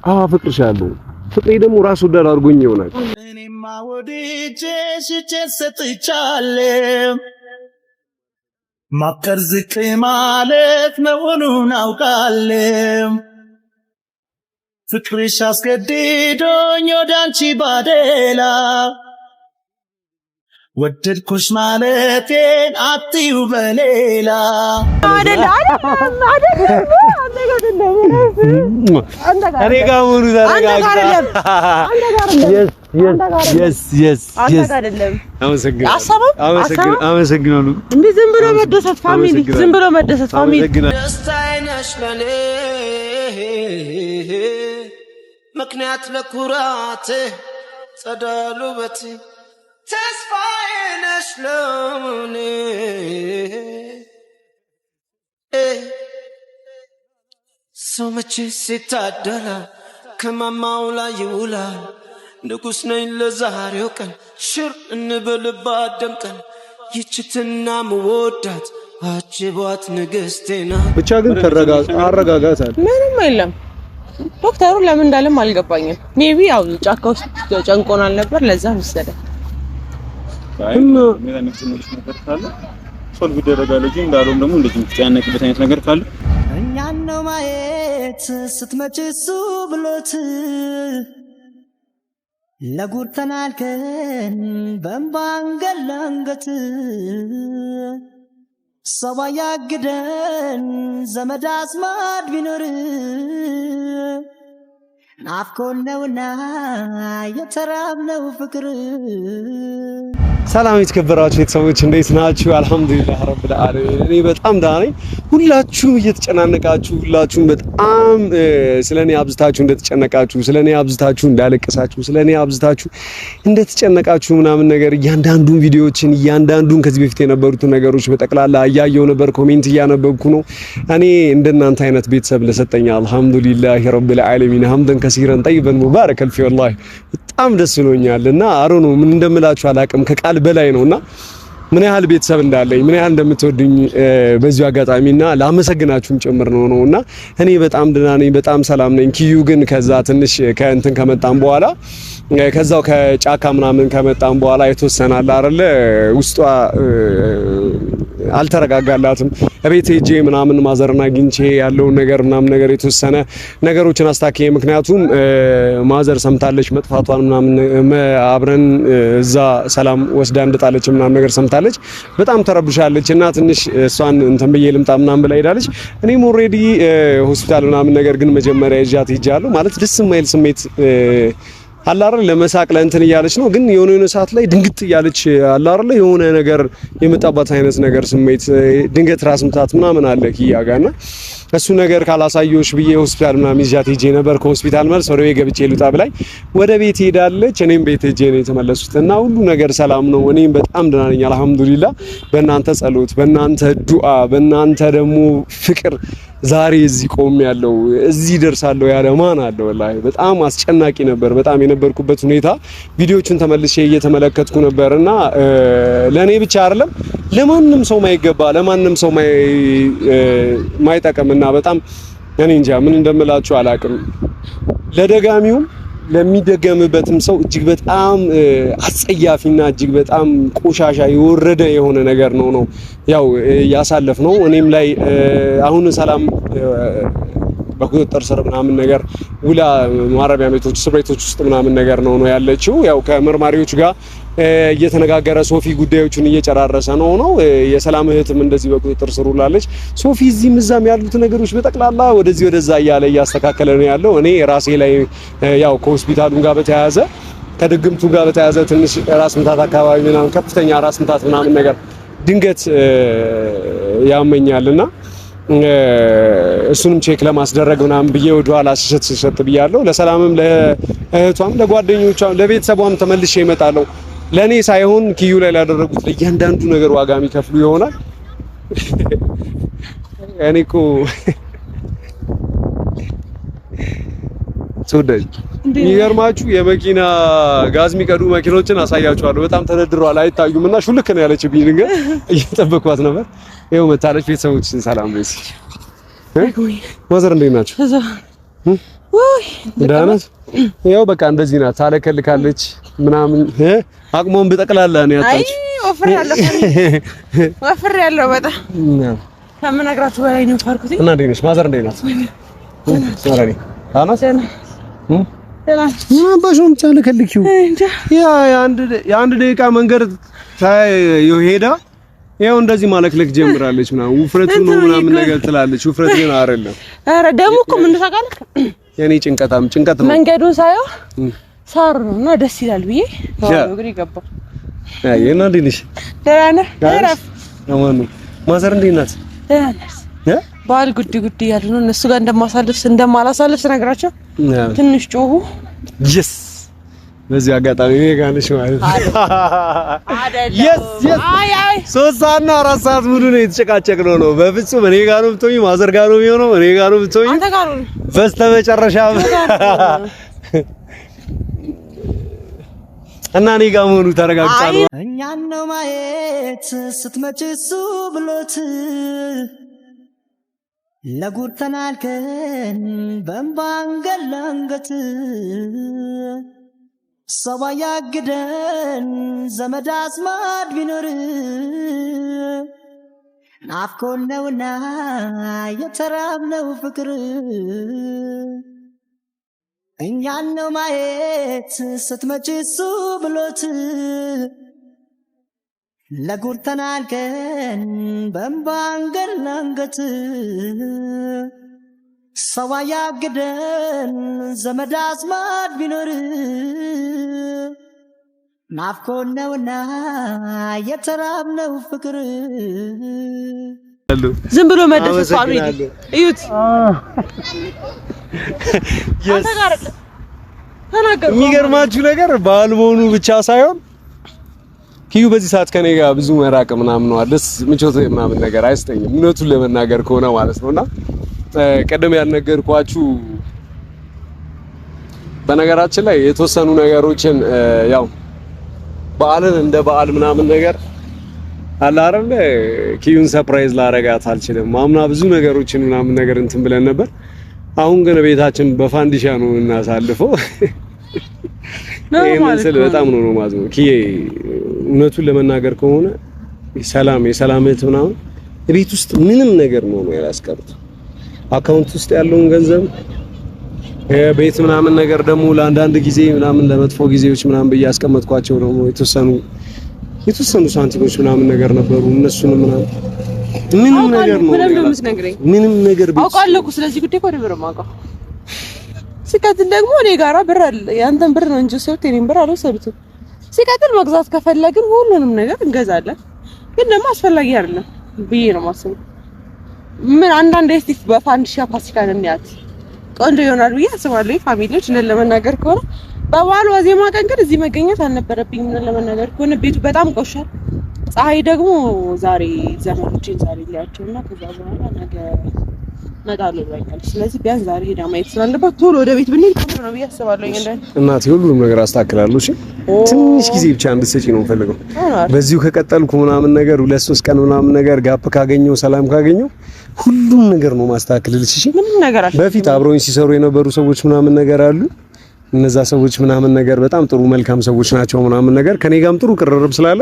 አፍቅርሻለሁ። ፍቅሬ ደግሞ ራስ ወዳድ አድርጎኝ ይሆናል። እኔማ ወድጄሽ ሰጥቻለሁ ማፍቀር ዝቅ ማለት መሆኑን አውቃለሁ ፍቅርሽ አስገድዶኝ ወዳንቺ ባደላ ወደድኩሽ ማለቴን አትዩ በሌላ ምክንያት ለኩራቴ ጸዳሉ በቴ ተስፋዬ ነሽ ለኔ ሰው መቼ ሲታደላ ከማማው ላይ ይውላል ንጉስ ነኝ ለዛሬው ቀን ሽር እንበልባት ደምቀን ይችትና ምወዳት አጅባት ንግስቴና ብቻ ግን አረጋጋታል ምንም የለም ዶክተሩ ለምን እንዳለም አልገባኝም ሜቢ ያው ጫካ ውስጥ ጨንቆናል ነበር ለዛ መሰለኝ እና ምንድነው ነገር ካለ ሶልቭ ይደረጋል እንጂ እንዳሉም ደግሞ እንደዚህ የምትጨነቅበት አይነት ነገር ካለ እኛን ነው ማየት ስትመጪ እሱ ብሎት ለጉድ ተናልከን በእንባንገል አንገት ሰው ያግደን ዘመድ አዝማድ ቢኖር ናፍቆን ነውና የተራብነው ፍቅር ሰላም የተከበራችሁ ቤተሰቦች እንዴት ናችሁ? አልሐምዱሊላህ ረብል ዓለሚን እኔ በጣም ደህና ነኝ። ሁላችሁም እየተጨናነቃችሁ ሁላችሁም በጣም ስለኔ አብዝታችሁ እንደተጨነቃችሁ ስለኔ አብዝታችሁ እንዳለቀሳችሁ ስለኔ አብዝታችሁ እንደተጨነቃችሁ ምናምን ነገር እያንዳንዱን ቪዲዮዎችን እያንዳንዱን ከዚህ በፊት የነበሩትን ነገሮች በጠቅላላ እያየሁ ነበር፣ ኮሜንት እያነበብኩ ነው። እኔ እንደናንተ አይነት ቤተሰብ ለሰጠኝ አልሐምዱሊላህ ረብል ዓለሚን ሐምደን ከሲረን ጠይበን ሙባረከን ፊ ወላሂ በጣም ደስ ብሎኛልና አሮ ነው ምን እንደምላችሁ አላቅም ከቃል በላይ ነውና ምን ያህል ቤተሰብ እንዳለኝ ምን ያህል እንደምትወዱኝ በዚሁ አጋጣሚና ላመሰግናችሁም ጭምር ነውና እኔ በጣም ደህና ነኝ፣ በጣም ሰላም ነኝ። ኪዩ ግን ከዛ ትንሽ ከእንትን ከመጣን በኋላ ከዛው ከጫካ ምናምን ከመጣን በኋላ የተወሰናል አይደለ ውስጧ አልተረጋጋላትም። እቤት ሄጄ ምናምን ማዘርና አግኝቼ ያለው ነገር ምናምን ነገር የተወሰነ ነገሮችን አስተካክዬ ምክንያቱም ማዘር ሰምታለች መጥፋቷን ምናምን አብረን እዛ ሰላም ወስዳ እንደጣለች ምናምን ነገር ሰምታለች። በጣም ተረብሻለች እና ትንሽ እሷን እንትን ብዬ ልምጣ ምናምን ብላ ሄዳለች። እኔም ኦሬዲ ሆስፒታል ምናምን ነገር ግን መጀመሪያ ይዣት ሄጃለሁ። ማለት ደስ የማይል ስሜት አላረ ለመሳቅ ለእንትን እያለች ነው ግን የሆነ ሰዓት ላይ ድንግጥ እያለች አላረ የሆነ ነገር የመጣባት አይነት ነገር ስሜት ድንገት ራስ ምታት ምናምን አለ ኪያ ጋርና እሱ ነገር ካላሳየውሽ ብዬ ሆስፒታል ምናምን ይዣት ሄጄ ነበር። ከሆስፒታል መልስ ወደ ቤት ገብቼ ልውጣ ብላኝ ወደ ቤት ሄዳለች። እኔም ቤት ሄጄ ነው የተመለስኩት እና ሁሉ ነገር ሰላም ነው። እኔም በጣም ደህና ነኝ አልሐምዱሊላህ። በእናንተ ጸሎት፣ በእናንተ ዱዓ፣ በእናንተ ደግሞ ፍቅር ዛሬ እዚህ ቆም ያለው እዚህ ደርሳለሁ ያለ ማን አለ? ወላሂ በጣም አስጨናቂ ነበር። በጣም የነበርኩበት ሁኔታ ቪዲዮቹን ተመልሼ እየተመለከትኩ ነበርና ለኔ ብቻ አይደለም ለማንም ሰው ማይገባ ለማንም ሰው ማይጠቅምና በጣም እኔ እንጃ ምን እንደምላችሁ አላቅም። ለደጋሚው ለሚደገምበትም ሰው እጅግ በጣም አጸያፊና እጅግ በጣም ቆሻሻ የወረደ የሆነ ነገር ነው ያው ያሳለፍነው። እኔም ላይ አሁን ሰላም በቁጥጥር ስር ምናምን ነገር ውላ ማረቢያ ቤቶች እስር ቤቶች ውስጥ ምናምን ነገር ነው ያለችው። ያው ከመርማሪዎች ጋር እየተነጋገረ ሶፊ ጉዳዮቹን እየጨራረሰ ነው የሰላም እህትም እንደዚህ በቁጥጥር ስር ውላለች። ሶፊ እዚህም እዛም ያሉት ነገሮች በጠቅላላ ወደዚህ ወደዛ እያለ እያስተካከለ ነው ያለው። እኔ ራሴ ላይ ያው ከሆስፒታሉን ጋር በተያያዘ ከድግምቱ ጋር በተያያዘ ትንሽ ራስ ምታት አካባቢ ምናምን ከፍተኛ ራስ ምታት ምናምን ነገር ድንገት ያመኛልና እሱንም ቼክ ለማስደረግ ምናምን ብዬ ወደ ኋላ ሽሽት ብያለሁ። ለሰላምም ለእህቷም ለጓደኞቿም ለቤተሰቧም ተመልሼ እመጣለሁ። ለኔ ሳይሆን ኪዩ ላይ ላደረጉት ለእያንዳንዱ ነገር ዋጋ የሚከፍሉ ይሆናል። እኔ እኮ ተወዳጅ የሚገርማችሁ የመኪና ጋዝ የሚቀዱ መኪኖችን አሳያችኋለሁ። በጣም ተደድረዋል አይታዩም እና ሹልክ ነው ያለችብኝ። ድንገት እየጠበቅኳት ነበር። ይኸው መታለች። ቤተሰቦችን ሰላም ነኝ። ማዘር እንዴት ናቸው? ወይ ዳናት ያው በቃ እንደዚህ ናት። ታለከልካለች ምናምን አቅሞን በጠቅላላ ነው ያጣች። ወፍር ያለው በጣም ከምነግራችሁ በላይ ነው ፋርኩት። እና እንዴት ነሽ ማዘር? እንዴት ናት? ሰራኒ ዳናት ባሽም ታለከልኪው የአንድ ደቂቃ መንገድ ሄዳ ያው እንደዚህ ማለክለክ ጀምራለች ምናምን ውፍረቱ ነው ምናምን ነገር ትላለች። ውፍረት ግን አይደለም። ኧረ ደግሞ እኮ ምን ታውቃለህ የኔ ጭንቀት ነው መንገዱን ሳየው ሳር ነው እና ደስ ይላል ብዬ እግሬ ገባ። አይ እና እንዴት ነሽ? ደህና ነህ? እረፍ። አማኑ ማዘር እንዴት ናት? ደህና ነሽ? በዓል ጉድ ያሉ ነው እነሱ ጋር እንደማላሳልፍ ስነግራቸው ትንሽ ጮሁ። yes በዚህ አጋጣሚ እኔ ጋር ነሽ ማለት አይደለም። yes አይ 3 ሰዓትና 4 ሰዓት ሙሉ ነው የተጨቃጨቅነው ነው። በፍጹም እኔ ጋር ነው የምትሆኚ፣ ማዘር ጋር ነው የሚሆነው፣ እኔ ጋር ነው የምትሆኚ። አንተ ጋር ነው በስተመጨረሻ እና እኔ ጋር መሆኑ ተረጋግጫለሁ። እኛን ነው ማየት ስትመጪ እሱ ብሎት ለጉድ ተናልከን በእንባ አንገት ሰው ያግደን ዘመድ አዝማድ ቢኖር ናፍቆን ነውና የተራብነው ፍቅር እኛን ነው ማየት ስትመጪ እሱ ብሎት ለጉድ ተናልከን በእንባ አንገት ሰው ያግደን ዘመድ አዝማድ ቢኖር ናፍቆን ነውና የተራብነው ፍቅር። ዝም ብሎ መደሰት ፋሚሊ እዩት። የሚገርማችሁ ነገር በአልቦኑ ብቻ ሳይሆን ኪዩ በዚህ ሰዓት ከኔ ጋር ብዙ መራቅ ምናምን ነው ደስ ምቾት ምናምን ነገር አይስጠኝም፣ እውነቱን ለመናገር ከሆነ ማለት ነውና ቀደም ያልነገርኳችሁ በነገራችን ላይ የተወሰኑ ነገሮችን ያው በዓልን እንደ በዓል ምናምን ነገር አለ አይደል ኪዩን ሰርፕራይዝ ላረጋት አልችልም። ማምና ብዙ ነገሮችን ምናምን ነገር እንትን ብለን ነበር። አሁን ግን ቤታችን በፋንዲሻ ነው እናሳልፈው። ስለ በጣም ነው ማዝነው ኪዬ እውነቱን ለመናገር ከሆነ የሰላምት ምናምን ቤት ውስጥ ምንም ነገር ነው ያላስቀሩት። አካውንት ውስጥ ያለውን ገንዘብ ቤት ምናምን ነገር ደግሞ ለአንዳንድ ጊዜ ምናምን ለመጥፎ ጊዜዎች ምናምን በያስቀመጥኳቸው ነው የተወሰኑ ሳንቲሞች ምናምን ነገር ነበሩ። እነሱንም ምንም ነገር ነው ምንም ነገር ቤት አውቃለሁ። ስለዚህ ጉዳይ እኮ ደብረ ማውቀው ሲቀጥል ደግሞ እኔ ጋራ ብር አለ። ያንተን ብር ነው እንጂ ሰውት እኔን ብር አልወሰዱትም። ሲቀጥል መግዛት ከፈለግን ሁሉንም ነገር እንገዛለን፣ ግን ደግሞ አስፈላጊ አይደለም ብዬ ነው የማስበው። ምን አንዳንድ እስቲ በፋንዲሻ ፋሲካን እንያት ቆንጆ ይሆናል ብዬ አስባለሁ። ፋሚሊዎች ለመናገር ከሆነ በበዓሉ ዋዜማ ቀን ግን እዚህ መገኘት አልነበረብኝም። ለመናገር ከሆነ ቤቱ በጣም ቆሻል። ፀሐይ ደግሞ ዛሬ ዘመዶቼን ዛሬ ሊያቸውና ከዛ በኋላ ነገ መጣሉ ይላል። ስለዚህ ቢያንስ ዛሬ ሄዳ ማየት ስላለባት ቶሎ ወደ ቤት ብንሄድ ጥሩ ነው ብዬ አስባለሁ። እናቴ ሁሉንም ነገር አስተካክላለሁ። እሺ ትንሽ ጊዜ ብቻ እንድትሰጪ ነው የምፈልገው። በዚሁ ከቀጠልኩ ምናምን ነገር 2-3 ቀን ምናምን ነገር ጋፕ ካገኘው ሰላም ካገኘው ሁሉም ነገር ነው ማስተካከልልሽ። እሺ ምንም ነገር አለ። በፊት አብረውኝ ሲሰሩ የነበሩ ሰዎች ምናምን ነገር አሉ። እነዛ ሰዎች ምናምን ነገር በጣም ጥሩ መልካም ሰዎች ናቸው ምናምን ነገር ከኔ ጋርም ጥሩ ቅርርብ ስላለ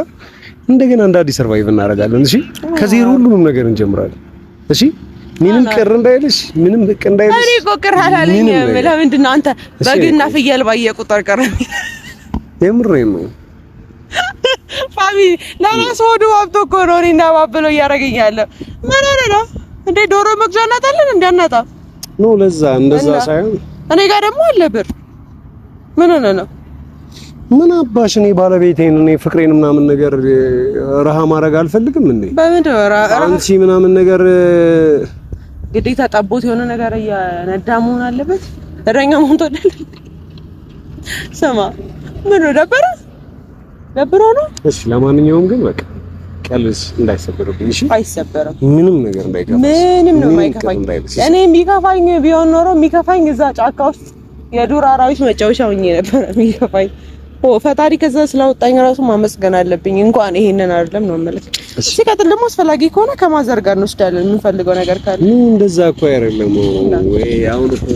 እንደገና እንደ አዲስ ሰርቫይቭ እናደርጋለን። እሺ ከዜሮ ሁሉንም ነገር እንጀምራለን። እሺ ምንም ቅር እንዳይልሽ፣ ምንም ልቅ እንዳይልሽ። እኔ እኮ ቅር አላለኝ። ለምንድን ነው አንተ በግና ፍየል ባየ ቁጥር ቅር? የምሬን ነው ፋሚሊ ለራስ ሆዱ አብቶ እኮ ነው እኔና ባብሎ እያደረገኝ ያለው። ምን ሆነ ነው እንዴ? ዶሮ መግዣ እናጣለን እንዳናጣ ነው። ለዛ እንደዛ ሳይሆን እኔ ጋር ደግሞ አለ ብር። ምን ሆነ ነው? ምን አባሽ እኔ ባለቤቴን እኔ ፍቅሬን ምናምን ነገር ረሃ ማድረግ አልፈልግም እንዴ? በምን አንቺ ምናምን ነገር ግዴታ ጠቦት የሆነ ነገር እያነዳ መሆን አለበት? እረኛ መሆን ተወደለ? ስማ ምን ነው ደብሮ ነው? እሺ ለማንኛውም ግን በቃ ቀልስ እንዳይሰበርብኝ። እሺ አይሰበርም። ምንም ነገር እንዳይከፋኝ። ምንም ነው የማይከፋኝ። እኔ የሚከፋኝ ቢሆን ኖሮ የሚከፋኝ እዛ ጫካ ውስጥ የዱር አራዊት መጫወቻ ሆኜ ነበር የሚከፋኝ። ፈጣሪ ከዛ ስላወጣኝ ራሱ ማመስገን አለብኝ። እንኳን ይሄንን አይደለም ነው ማለት። ሲቀጥል ደግሞ አስፈላጊ ከሆነ ከማዘር ጋር እንወስዳለን የምንፈልገው ነገር ካለ። እንደዛ እኮ አይደለም ወይ አሁን እኮ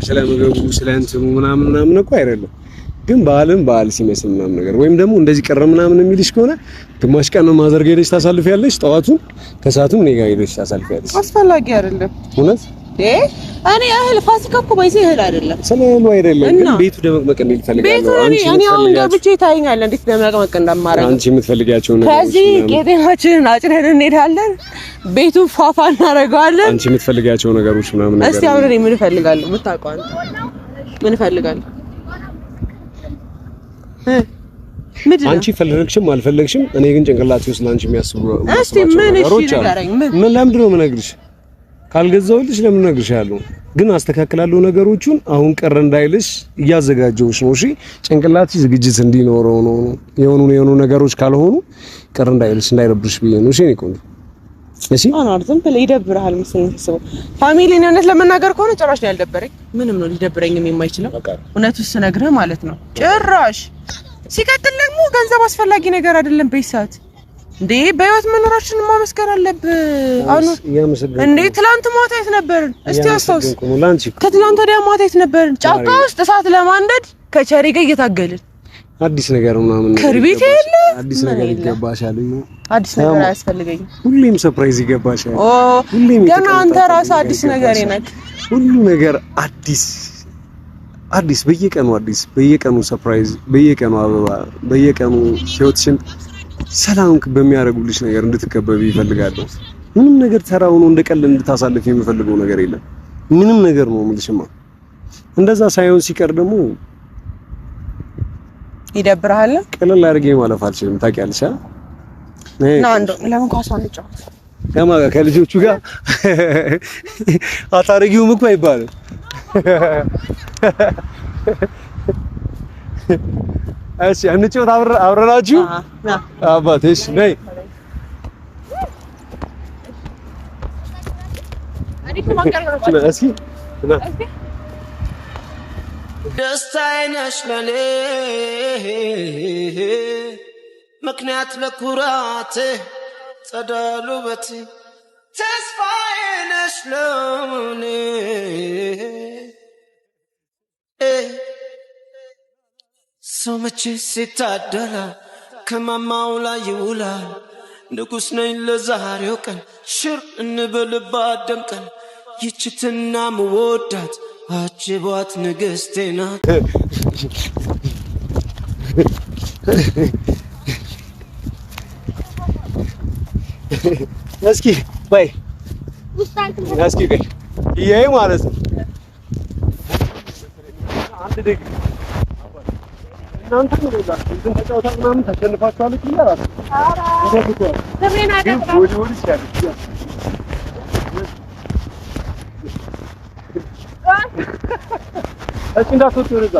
ስለ ምግቡ ስለ እንትኑ ምናምን እኮ አይደለም። ግን በዓል ሲመስል ምናምን ነገር ወይም ደግሞ እንደዚህ ቀረ ምናምን የሚልሽ ከሆነ ግማሽ ቀን ማዘር ጋር ሄደሽ ታሳልፊያለሽ፣ ጠዋቱን ከሰዓቱም እኔ ጋር ሄደሽ ታሳልፊያለሽ። አስፈላጊ አይደለም እውነት እኔ እህል ፋሲካ እኮ ባይዘ እህል አይደለም ስለሉ አይደለም። ግን ቤቱ ደመቅመቅ እንዴት ፈልጋለሁ እኔ አሁን ገብቼ ታይኛለህ እንዴት ደመቅመቅ እንደማረግ አንቺ የምትፈልጊያቸው ነገሮች ከዚህ ቄጤማችንን አጭነን እንሄዳለን፣ ቤቱ ፋፋ እናደርገዋለን። አንቺ የምትፈልጊያቸው ነገሮች ምናምን ነገር እስቲ አሁን እኔ ምን እፈልጋለሁ የምታውቀው አንተ ምን እፈልጋለሁ? አንቺ ፈለግሽም አልፈለግሽም እኔ ግን ጭንቅላቴ ውስጥ ላንቺ የሚያስቡ እስቲ ምን እሺ ንገረኝ። ምን ለምንድን ነው የምነግርሽ? ካልገዛሁልሽ ለምን እነግርሻለሁ? ግን አስተካክላለሁ ነገሮቹን። አሁን ቀረ እንዳይልሽ እያዘጋጀሁሽ ነው። እሺ ጭንቅላትሽ ዝግጅት እንዲኖረው ነው። የሆኑ ነገሮች ካልሆኑ ቀረ እንዳይልሽ እንዳይረብሽ ብዬ ነው። እሺ እኔ ቆንጆ እሺ አናርዝም ብለ ይደብርሃል መሰለኝ ተሰበው ፋሚሊ ነው። እውነት ለመናገር ከሆነ ጭራሽ ነው ያልደበረኝ። ምንም ነው ሊደብረኝም የማይችለው እውነቱን ስነግርህ ማለት ነው። ጭራሽ ሲቀጥል ደግሞ ገንዘብ አስፈላጊ ነገር አይደለም በይሳት እንዴ በህይወት መኖራችንን ማመስገን አለብህ። አኑ እንዴ ትላንት ማታ የት ነበርን? እስቲ አስታውስ። ከትላንት ወዲያ ማታ የት ነበርን? ጫካ ውስጥ እሳት ለማንደድ ከቸሪ ጋር እየታገልን አዲስ ነገር ምናምን ከርቤት የለ አዲስ ነገር ይገባሻል። አዲስ ነገር አያስፈልገኝም። ሁሌም ሰርፕራይዝ ይገባሻል። ሁሌም ገና አንተ ራስህ አዲስ ነገር ነክ ሁሉ ነገር አዲስ በየቀኑ ሰርፕራይዝ፣ በየቀኑ አበባ፣ በየቀኑ ህይወትሽን ሰላም በሚያደርጉልሽ ነገር እንድትከበቢ ይፈልጋለሁ። ምንም ነገር ተራው ነው እንደቀል እንድታሳልፍ የምፈልገው ነገር የለም። ምንም ነገር ነው የምልሽማ። እንደዛ ሳይሆን ሲቀር ደግሞ ይደብርሃል። ቀለል አድርጌ ማለፍ አልችልም። ታውቂያለሽ ና እንደው ለምን ኳሷን እንጫወት ከማን ጋር? ከልጆቹ ጋር አታረጊውም እኮ አይባልም። እሺ እንጫወት አብረናችሁ። አባቴሽ ነይ ደስታዬ ነሽ ለኔ ምክንያት ለኩራቴ ጸዳሉ ውበቴ ተስፋዬ ነሽ ለኔ ሰው መቼ ሲታደላል ከማማው ላይ ይውላል። ንጉሥ ነኝ ለዛሬው ቀን ሽር እንበልባት ደምቀን ይችትና ምወዳት አጅቧት ንግሥቴ ናት። እስኪ ባይ እስኪ ቆይ ይሄ ማለት ነው አንድ ደግ እናንተ ነው ለዛ እንትን ተጫውታ ምናምን ተሸንፋችኋል እኮ ይላል። አራ ደብሬና ደብራ ወዲ ይችላል። እሺ እንዳትወጡ ወደዛ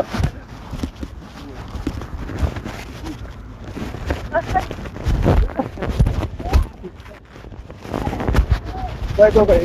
ባይ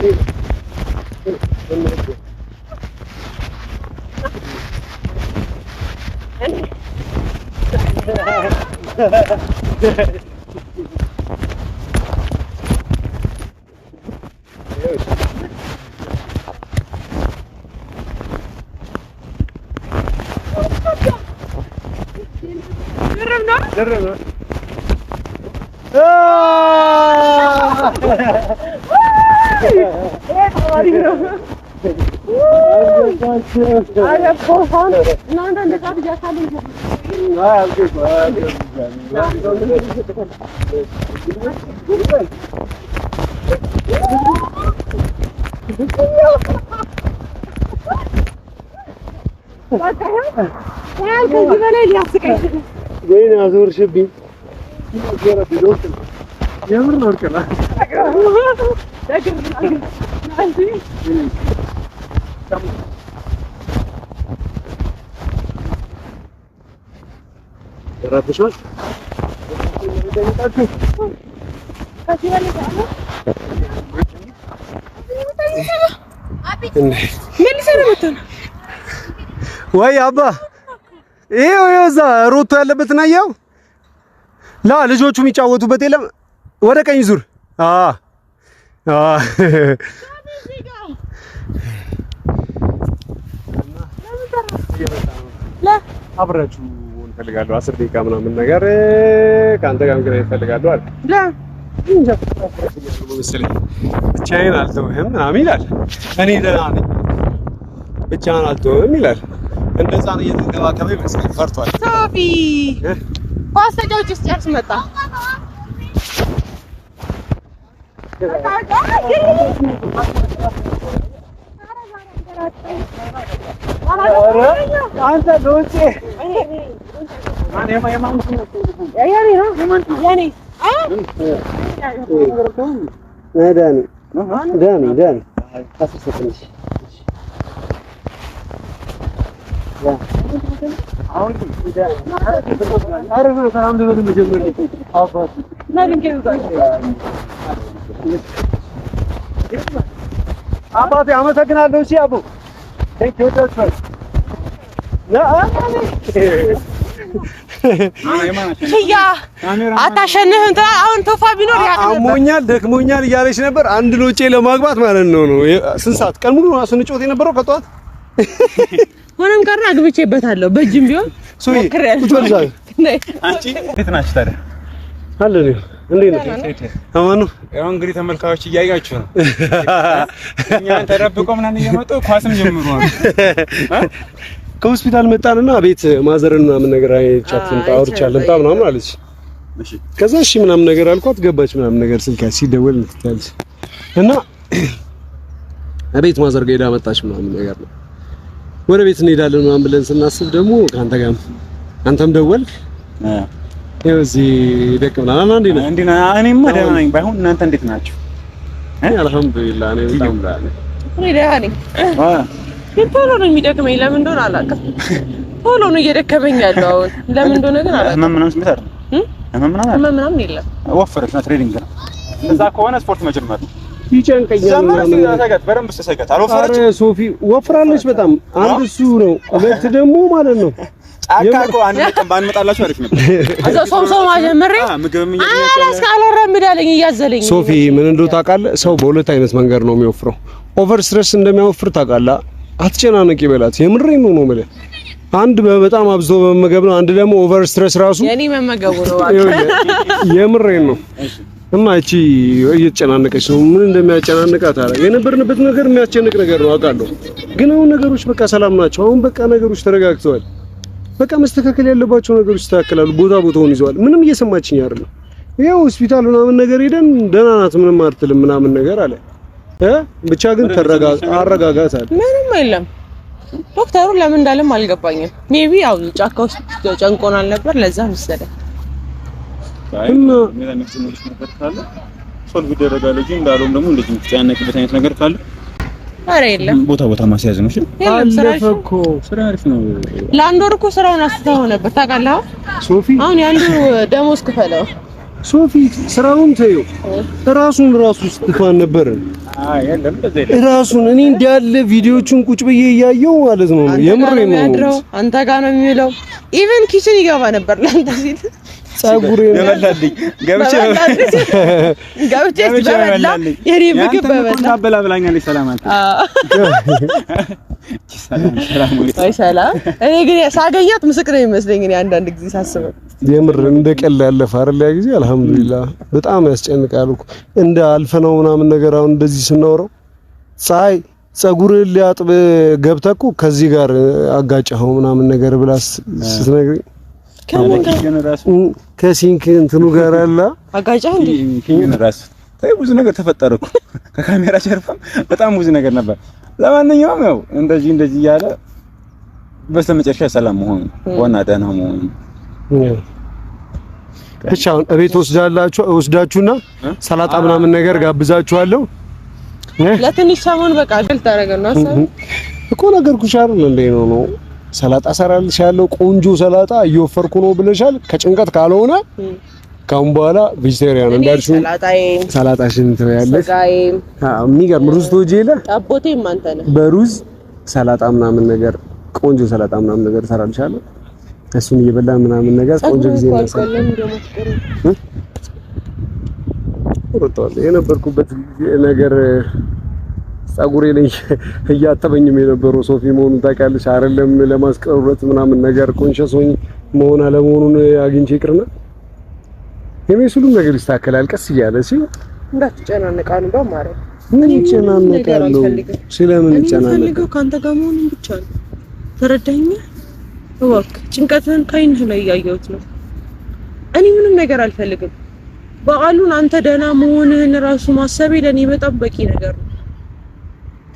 ወይኔ አዞርሽብኝ። የምር ነው እርቀና ረብሾች ወይ አባ ይሄው እዛ ሮቶ ያለበትን አየኸው? ልጆቹ የሚጫወቱበት የለም። ወደ ቀኝ ዙር። አብራችሁ እንፈልጋለሁ 10 ደቂቃ ምናምን ነገር ከአንተ ጋር እንግዲህ እንፈልጋለሁ አለ። ብቻዬን አልተውህም ምናምን ይላል። እኔ ደህና ነኝ ብቻህን አልተውህም ይላል። እንደዛ ነው እየተንከባከበ ይመስለኝ ፈርቷል። ሶፊ ኳስ ተጫውቼ ስጨርስ መጣ። አንተ ዶንቼ ዳኒ አባቴ አመሰግናለሁ። እሺ አቡ አታሸንፍም። አሁን ቶፋ ቢኖር አሞኛል ደክሞኛል እያለች ነበር። አንድ ሎጬ ለማግባት ማለት ነው። ስንት ሰዓት ቀን ሙሉ ስንጮት የነበረው ከጧት ሆነም ቀረ አግብቼበታለሁ። በእጅም ቢሆን አንቺ እንዴት ናችሁ ታዲያ? አለን እንዴት ነው? አማኑ ያው እንግዲህ ተመልካቾች እያያችሁ ነው። እኛን ተደብቆ ምናምን እየመጡ ኳስም ጀምሯል። ከሆስፒታል መጣንና ቤት ማዘርን ምናምን ነገር አይቻትን ታውርቻለን ምናምን አለች። እሺ ከዛ እሺ ምናምን ነገር አልኳት። ገባች ምናምን ነገር ስልካ ሲደወል እንትታለች እና አቤት ማዘር ጋር ሄዳ መጣች ምናምን ነገር ነው። ወደ ቤት እንሄዳለን ምናምን ብለን ስናስብ ደግሞ ካንተ ጋር አንተም ደወልክ። ይኸው እዚህ ደቅምና እንዴት ነህ? እኔማ ደህና ነኝ። ባይሆን እናንተ እንዴት ናችሁ? አልሐምዱሊላህ እኔ በጣም ደህና ነኝ። እኔ ደህና ነኝ። ግን ቶሎ ነው የሚደክመኝ። ለምን እንደሆነ አላውቅም። ቶሎ ነው እየደከመኝ ያለው አሁን። ለምን እንደሆነ ግን አላውቅም። ህመም ምናምን ስሜት አይደል? ህመም ምናምን የለም። ወፈረች ነው ትሬኒንግ ነው። እዛ ከሆነ ስፖርት መጀመር ነው። ይጨንቀኛል ምናምን ሰገት በደንብ ተሰገት አልወፈረች። ኧረ ሶፊ ወፍራለች በጣም። አንድ እሱ ነው፣ ሁለት ደግሞ ማለት ነው ጫካ እኮ አንድ ቀን ባንመጣላችሁ አሪፍ ነበር። አዛ ሶምሶማ ጀምሬ አላስካለረምዳለኝ እያዘለኝ። ሶፊ ምን እንደው ታውቃለህ፣ ሰው በሁለት አይነት መንገድ ነው የሚወፍረው። ኦቨር ስትሬስ እንደሚያወፍር ታውቃለህ። አትጨናነቂ በላት። የምሬን ነው ነው ማለት አንድ በጣም አብዝቶ በመገብ ነው፣ አንድ ደግሞ ኦቨር ስትሬስ ራሱ የኔ መመገቡ ነው። የምሬን ነው። እና እቺ እየተጨናነቀች ነው። ምን እንደሚያጨናንቃት አለ የነበርንበት ነገር የሚያስጨንቅ ነገር ነው አውቃለሁ። ግን አሁን ነገሮች በቃ ሰላም ናቸው። አሁን በቃ ነገሮች ተረጋግተዋል። በቃ መስተካከል ያለባቸው ነገሮች ይስተካከላሉ። ቦታውን ይዘዋል። ምንም እየሰማችኝ አይደለም። ይሄው ሆስፒታል ምናምን ነገር ሄደን ደህና ናት ምንም አትልም ምናምን ነገር አለ ብቻ ግን አረጋጋት አለ። ምንም የለም። ዶክተሩ ለምን እንዳለም አልገባኝም። ሜቢ ያው ጫካ ውስጥ ጨንቆናል ነበር ለዛ መሰለኝ። እና ምንድነው ነገር ካለ ሶልቭ ይደረጋል እንጂ እንዳለውም ደግሞ እንደዚህ የምትጨናነቅበት አይነት ነገር ካለ አረ የለም። ቦታ ማስያዝ ነው። እሺ አለፈኮ ስራ አሪፍ ነው። ለአንድ ወር እኮ ስራውን አስተው ነበር ታውቃለህ ሶፊ። አሁን ያንዱ ደሞዝ ክፈለው ሶፊ። ስራውን ተይው ራሱን ስትፋን ነበር። የለም ራሱን እኔ እንዳለ ቪዲዮቹን ቁጭ ብዬ እያየው ማለት ነው። የምሬን ነው። አንተ ጋር ነው የሚውለው። ኢቭን ኪችን ይገባ ነበር ለአንተ ሲል ጸጉሬ ይበላልኝ ገብቼ በበላ የኔ ምግብ በበላ ብላኛለች። ሰላም አንተ ሰላም። እኔ ግን ሳገኛት ምስክር ነው የሚመስለኝ። እኔ አንዳንድ ጊዜ ሳስበው የምር እንደቀል ያለፈ አይደል ያ ጊዜ። አልሐምዱሊላህ በጣም ያስጨንቃል እኮ እንደ አልፈነው ምናምን ነገር። አሁን እንደዚህ ስናወራው ፀሐይ ጸጉርህን ሊያጥብ ገብተህ እኮ ከዚህ ጋር አጋጨኸው ምናምን ነገር ብላ ስትነግረኝ ከሲንክ እንትኑ ጋር አለ አጋጫው እንዴ ኪን ራስ ታይ ብዙ ነገር ተፈጠረ እኮ ከካሜራ ጀርባም በጣም ብዙ ነገር ነበር። ለማንኛውም ያው እንደዚህ እያለ በስተመጨረሻ ሰላም መሆኑ ዋና ደህና መሆኑ ብቻ። እቤት ወስዳችሁና ሰላጣ ምናምን ነገር ጋብዛችኋለሁ። ለትንሽ ሰሞን በቃ ገልጥ አደረገና አሰብ እኮ ነገርኩሽ አይደል እንዴ ነው ሰላጣ ሰራልሻለሁ። ቆንጆ ሰላጣ እየወፈርኩ ነው ብለሻል። ከጭንቀት ካልሆነ ካሁን በኋላ ቬጂቴሪያን እንዳልሽው ሰላጣሽን ትበያለሽ። የሚገርም ሩዝ ተወጂ የለ ጠቦቴም አንተ ነህ። በሩዝ ሰላጣ ምናምን ነገር ቆንጆ ሰላጣ ምናምን ነገር ሰራልሻለሁ። እሱን እየበላን ምናምን ነገር ቆንጆ ጊዜ እናሳልፋለን። የነበርኩበት ነገር ጸጉሬ ላይ እያጠበኝም የነበረው ሶፊ መሆኑን ታውቂያለሽ አይደለም? ለማስቀረት ምናምን ነገር ኮንሸስ ሆኜ መሆን አለመሆኑን አግኝቼ ይቅርና የሜሱሉም ነገር ይስተካከላል ቀስ እያለ ሲል እንዳትጨናነቃሉ በማረም ምን ይጨናነቃሉ? ስለምን ይጨናነቃሉ? ካንተ ጋር መሆኑን ብቻ ነው። ተረዳኸኝ? እባክህ ጭንቀትህን ከአይንህ ላይ እያየሁት ነው። እኔ ምንም ነገር አልፈልግም። በዓሉን አንተ ደህና መሆንህን ራሱ ማሰቤ ለኔ በጣም በቂ ነገር ነው።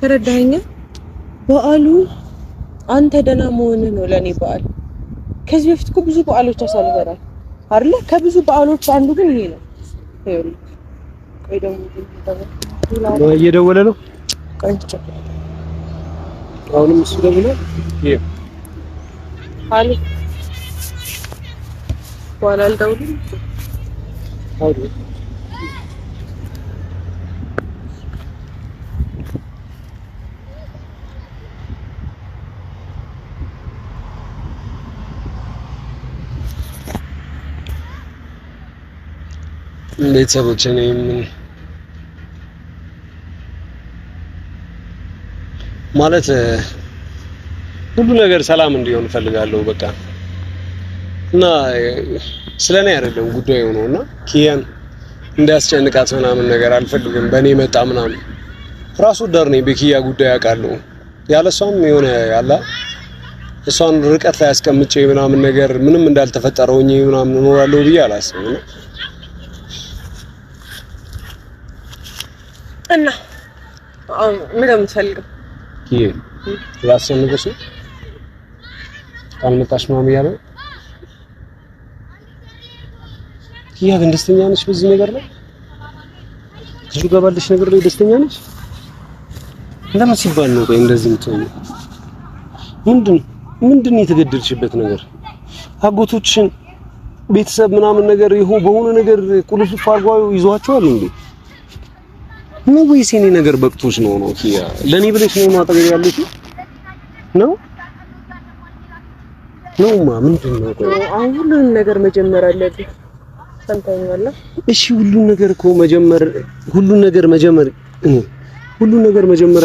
ተረዳኸኝ? በዓሉ አንተ ደህና መሆንህ ነው ለኔ በዓል። ከዚህ በፊት እኮ ብዙ በዓሎች አሳልፈናል አይደለ? ከብዙ በዓሎች አንዱ ግን ይሄ ነው። ይኸውልህ ቆይ ደግሞ እየደወለ ነው። ቀንጭ አሁንም እሱ ደውሏል። ይሄ አለ በኋላ አልደውልም። አውሪ ቤተሰቦች እኔም ማለት ሁሉ ነገር ሰላም እንዲሆን እፈልጋለሁ በቃ እና ስለኔ አይደለም ጉዳዩ ነውና ኪያን እንዳያስጨንቃት ምናምን ነገር አልፈልግም። በእኔ መጣ ምናምን ራሱ ዳር ነኝ በኪያ ጉዳይ አውቃለሁ። ያለሷም የሆነ ያላ እሷን ርቀት ላይ አስቀምጬ ምናምን ነገር ምንም እንዳልተፈጠረው ምናምን እኖራለሁ ብዬ አላስብም። እና ምን እንደምትፈልገው ኪያ ያስጨንቅሽ ካልመጣሽ ምናምን ያለው ኪያ ግን ደስተኛ ነሽ በዚህ ነገር ላይ? ከሱ ጋር ባለሽ ነገር ላይ ደስተኛ ነሽ? ለምን ሲባል ነው ቆይ እንደዚህ የምትሆኚው? ምንድን የተገደልሽበት ነገር? አጎቶችሽን ቤተሰብ ምናምን ነገር ይሁን በሆነ ነገር ቁልፍ አርጓው ይዟቸዋል እንዴ? ነው ወይስ የኔ ነገር በቅቶሽ ነው ኪያ? ለኔ ብለሽ ነው አጠገብ ያለሽ ነው? ነውማ ምንድን ነው ቆይ? አሁን ሁሉንም ነገር መጀመር አለብኝ። ሰምተኛለህ? እሺ ሁሉን ነገር እኮ መጀመር ሁሉን ነገር መጀመር በመጀመር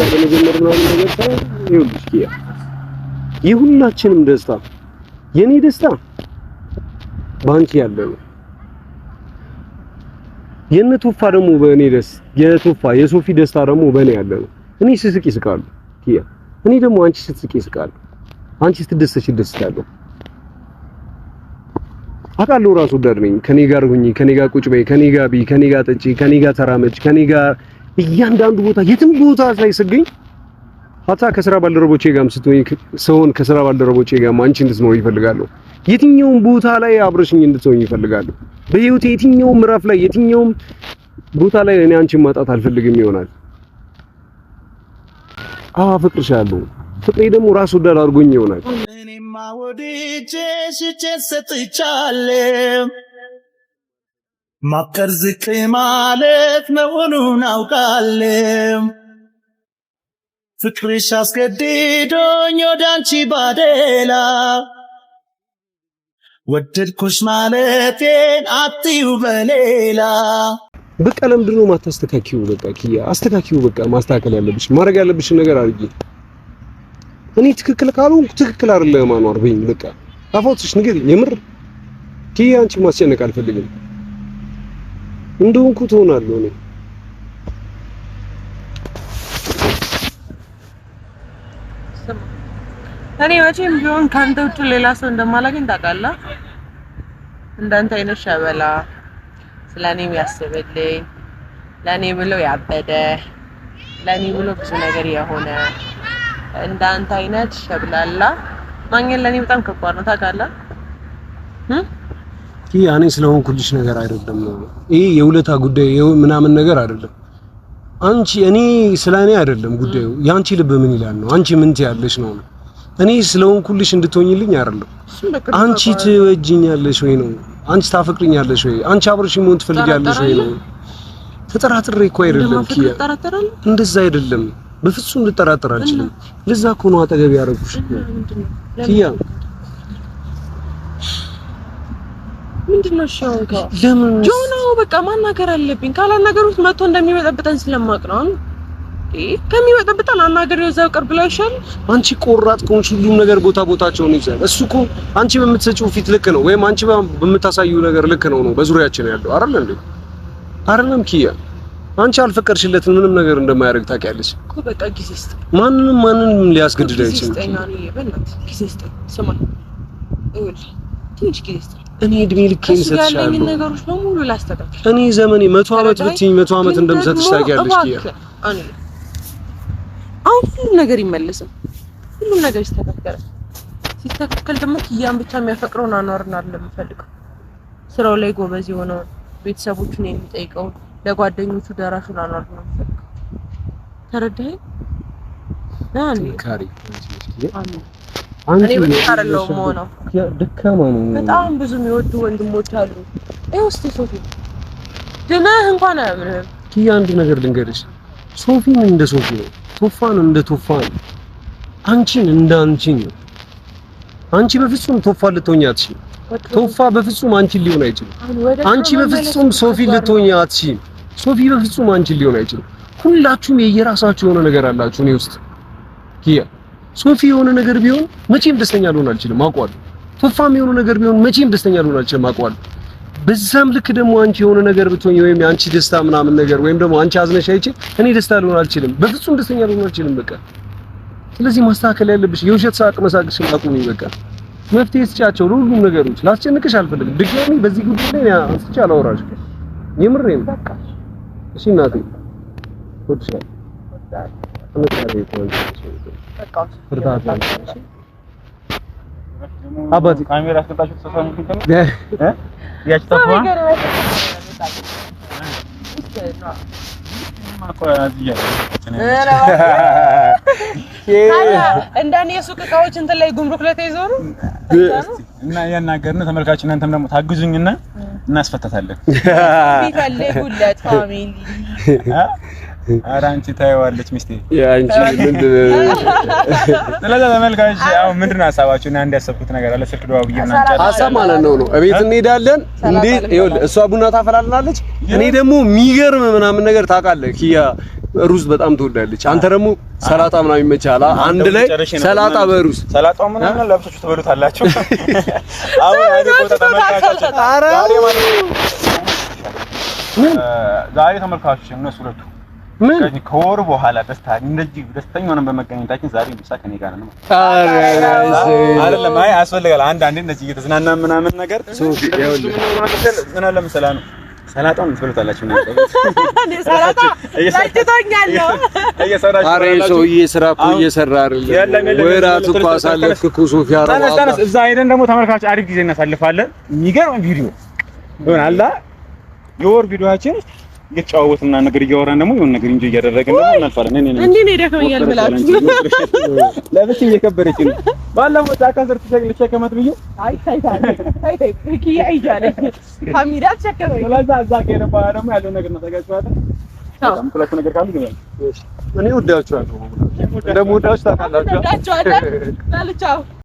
ነው ነገር ታዲያ ይኸውልሽ ኪያ የሁላችንም ደስታ የኔ ደስታ ባንቺ ያለ ነው። የነቶፋ ደግሞ በእኔ የሶፊ ደስታ ደግሞ በእኔ ያለ ነው። እኔ ስስቅ ይስቃሉ ኪያ፣ እኔ ደግሞ አንቺ ስትስቂ ይስቃሉ። አንቺ ስትደሰች ደስታለሁ። አቃለው ራሱ ደርነኝ ከኔ ጋር ሁኚ፣ ከኔ ጋር ቁጭ በይ፣ ከኔ ጋር ቢ፣ ከኔ ጋር ጠጪ፣ ከኔ ጋር ተራመጭ፣ ከኔ ጋር እያንዳንዱ ቦታ የትም ቦታ ላይ ስገኝ አታ ከስራ ባልደረቦቼ ጋርም ስትሆኝ ከስራ ባልደረቦቼ ጋርም አንቺ እንድትኖር ይፈልጋለሁ። የትኛውም ቦታ ላይ አብረሽኝ እንድትሆኝ ይፈልጋለሁ። በህይወቴ የትኛውም ምዕራፍ ላይ የትኛውም ቦታ ላይ እኔ አንቺን ማጣት አልፈልግም ይሆናል። አፍቅርሻለሁ። ፍቅሬ ደግሞ ራስ ወዳድ አድርጎኝ ይሆናል። እኔማ ወድጄሽ ሰጥቻለሁ። ማፍቀር ዝቅ ማለት መሆኑን አውቃለሁ። ፍቅርሽ አስገድዶኝ ወደ አንቺ ባደላ ወደድኩሽ ማለቴን አትዩ በሌላ። በቃ ለምንድን ነው የማታስተካክዪው? በቃ ኪያ አስተካክዪው። በቃ ማስተካከል ያለብሽ ማድረግ ያለብሽ ነገር አድርጊ። እኔ ትክክል ካልሆንኩ ትክክል አይደለም ማኗር በይኝ። በቃ አፋውትሽ ንገሪኝ። የምር ኪያ አንቺ ማስጨነቅ አልፈልግም። እንደሆንኩ ትሆናለሁ እኔ እኔ መቼም ቢሆን ካንተ ውጭ ሌላ ሰው እንደማላገኝ ታውቃለህ። እንዳንተ አይነት ሸበላ ስለኔ የሚያስብልኝ፣ ለኔ ብሎ ያበደ፣ ለኔ ብሎ ብዙ ነገር የሆነ እንዳንተ አይነት ሸብላላ ማግኘት ለኔ በጣም ከባድ ነው ታውቃለህ። ኪያ እኔ ስለሆንኩልሽ ነገር አይደለም ነው ይሄ የውለታ ጉዳይ ምናምን ነገር አይደለም። አንቺ እኔ ስለኔ አይደለም ጉዳዩ። ያንቺ ልብ ምን ይላል ነው። አንቺ ምን ትያለሽ ነው። እኔ ስለሆንኩልሽ እንድትሆኝልኝ አይደለም። አንቺ ትወጂኛለሽ ወይ ነው። አንቺ ታፈቅሪኛለሽ ወይ? አንቺ አብረሽ መሆን ትፈልጊያለሽ ወይ ነው። ተጠራጥሬ እኮ አይደለም ኪያ፣ እንደዛ አይደለም። በፍጹም ልጠራጠር አልችልም። ለዛ እኮ ነው አጠገብ ያደረኩሽ ኪያ። ምንድነው እሺ? አሁን ለምን ጆኖ በቃ ማናገር አለብኝ። ካላናገሩት መጥቶ እንደሚበጠብጠን ስለማቅ ነው። ከሚበጠብጠን አናገረው እዛው ቅርብ ላይ ይሻል። አንቺ ቆራጥ ከሆንሽ ሁሉም ነገር ቦታቸውን ይይዛል። እሱ እኮ አንቺ በምትሰጪው ፊት ልክ ነው ወይም አንቺ በምታሳዩ ነገር ልክ ነው በዙሪያችን ያለው አይደል እንዴ? አይደለም ኪያ፣ አንቺ አልፈቀድሽለትን ምንም ነገር እንደማያደርግ ታውቂያለሽ እኮ። በቃ ጊዜ ስጥ። ማንንም ሊያስገድድ አይችልም። ጊዜ ስጥ። ስማ ይኸውልህ፣ ትንሽ ጊዜ ስጥ። እኔ እድሜ ልኬን እሰጥሻለሁ። ያለኝን ነገሮች በሙሉ ላስተካክል። እኔ ዘመኔ 100 ዓመት ብትይኝ 100 ዓመት እንደምሰጥሽ ታውቂያለሽ ኪያ። አሁን ሁሉም ነገር ይመለሳል። ሁሉም ነገር ይስተካከላል። ሲስተካከል ደግሞ ኪያን ብቻ የሚያፈቅረውን አኗርና አይደለም የምፈልገው። ስራው ላይ ጎበዝ የሆነውን ቤተሰቦቹን የሚጠይቀው ለጓደኞቹ ደራሹን አኗር ነው የምፈልገው። ተረዳኸኝ? ካሪ እኔ በተቃረለው ሆነው ደካማ ነው። በጣም ብዙ የሚወዱ ወንድሞች አሉ። እስቲ ሶፊ ድነህ እንኳን አያምርህም። ኪያ አንድ ነገር ልንገርሽ፣ ሶፊን እንደ ሶፊ ነው፣ ቶፋን እንደ ቶፋ ነው፣ አንቺን እንደ አንቺ ነው። አንቺ በፍጹም ቶፋ ልትሆኚ አትችይም። ቶፋ በፍጹም አንቺን ሊሆን አይችልም። አንቺ በፍጹም ሶፊ ልትሆኚ አትችይም። ሶፊ በፍጹም አንቺን ሊሆን አይችልም። ሁላችሁም የየራሳችሁ የሆነ ነገር አላችሁ እኔ ውስጥ ኪያ። ሶፊ የሆነ ነገር ቢሆን መቼም ደስተኛ ልሆን አልችልም አውቀዋለሁ። ቶፋም የሆነ ነገር ቢሆን መቼም ደስተኛ ልሆን አልችልም አውቀዋለሁ። በዛም ልክ ደግሞ አንቺ የሆነ ነገር ብትሆኚ ወይም አንቺ ደስታ ምናምን ነገር ወይም ደግሞ አንቺ አዝነሽ አይቼ እኔ ደስታ ልሆን አልችልም፣ በፍጹም ደስተኛ ልሆን አልችልም። በቃ ስለዚህ ማስተካከል ያለብሽ የውሸት ሳቅ መሳቅሽን አቁሚ። በቃ መፍትሄ ስጫቸው ለሁሉም ነገሮች። ላስጨንቅሽ አልፈልግም። ድጋሚ በዚህ ጉዳይ ላይ አንስቼ አላወራሽም። የምሬን በቃ እሺ እናቴ ወጥሻል አባቴ ካሜራ አስቀጣችሁ ተሰፋሙ ያጭታፋ እንደኔ የሱቅ እቃዎች እንትን ላይ ጉምሩክ ላይ ተይዘው ነው እና ያናገርነው ተመልካች፣ እናንተም ደግሞ ታግዙኝና እናስፈታታለን። ቢፈልጉለት ፋሚሊ ኧረ አንቺ ታየዋለች ሚስቴ ያንቺ ምንድን ስለዛ ተመልካች አሁን ምንድነው ሀሳባችሁ? እና እንዲያሰብኩት ነገር አለ። ስልክ ደዋው ብዬና ሀሳብ ማለት ነው እቤት እንሄዳለን እንዴ? ይኸውልህ እሷ ቡና ታፈላልናለች፣ እኔ ደግሞ የሚገርም ምናምን ነገር ታውቃለህ ኪያ ሩዝ በጣም ትወዳለች። አንተ ደግሞ ሰላጣ ምናምን ይመቻል። አንድ ላይ ሰላጣ በሩዝ ሰላጣው ምናምን ለብሳችሁ ትበሉታላችሁ። አሁን አይደ ቦታ ተመልካቾች ዛሬ ተመልካቾች እነሱ ሁለቱ ምን ከወር በኋላ እንደዚህ ደስተኛ ሆነን በመገናኘታችን ዛሬ ምሳ ከኔ ጋር ነው። አይደለም አይ አስፈልጋል። አንዳንዴ እንደዚህ እየተዝናናን ምናምን ነገር ምን አለ መሰላ ነው ሰላጣውን ትበሉታላችሁ ነው። ሰላጣ ላጭቶኛለሁ እየሰራችሁ አሬ ሰውዬ ስራ እኮ እየሰራ አይደለም። ወራት እኮ አሳለፍክ እኮ ሶፊያ ተነስ እዛ ሄደን ደግሞ ተመልካቾች አሪፍ ጊዜ እናሳልፋለን። የሚገርም ቪዲዮ ይሆናል። የወር ቪዲዮአችን እየተጫወትና ነገር እያወራን ደግሞ የሆነ ነገር እንጂ እያደረግን ደግሞ እናልፋለን። እንዴ ነው ደከመኛል ብላችሁ ለብቻ እየከበረች ነው። ባለፈው ጫካ ስር ተሸከመት ብዬ አይ ታይ ኪያ ይጃለ ካሜራ ተሸከመ። ስለዛ እዛ ከረባ ደግሞ ያለው ነገር ነው ተጋጭቷል። ታም ክላስ ነገር ካሉ ነው እኔ ወዳችኋለሁ። እንደምወዳችሁ ታውቃላችሁ። ወዳችኋለሁ። ቻው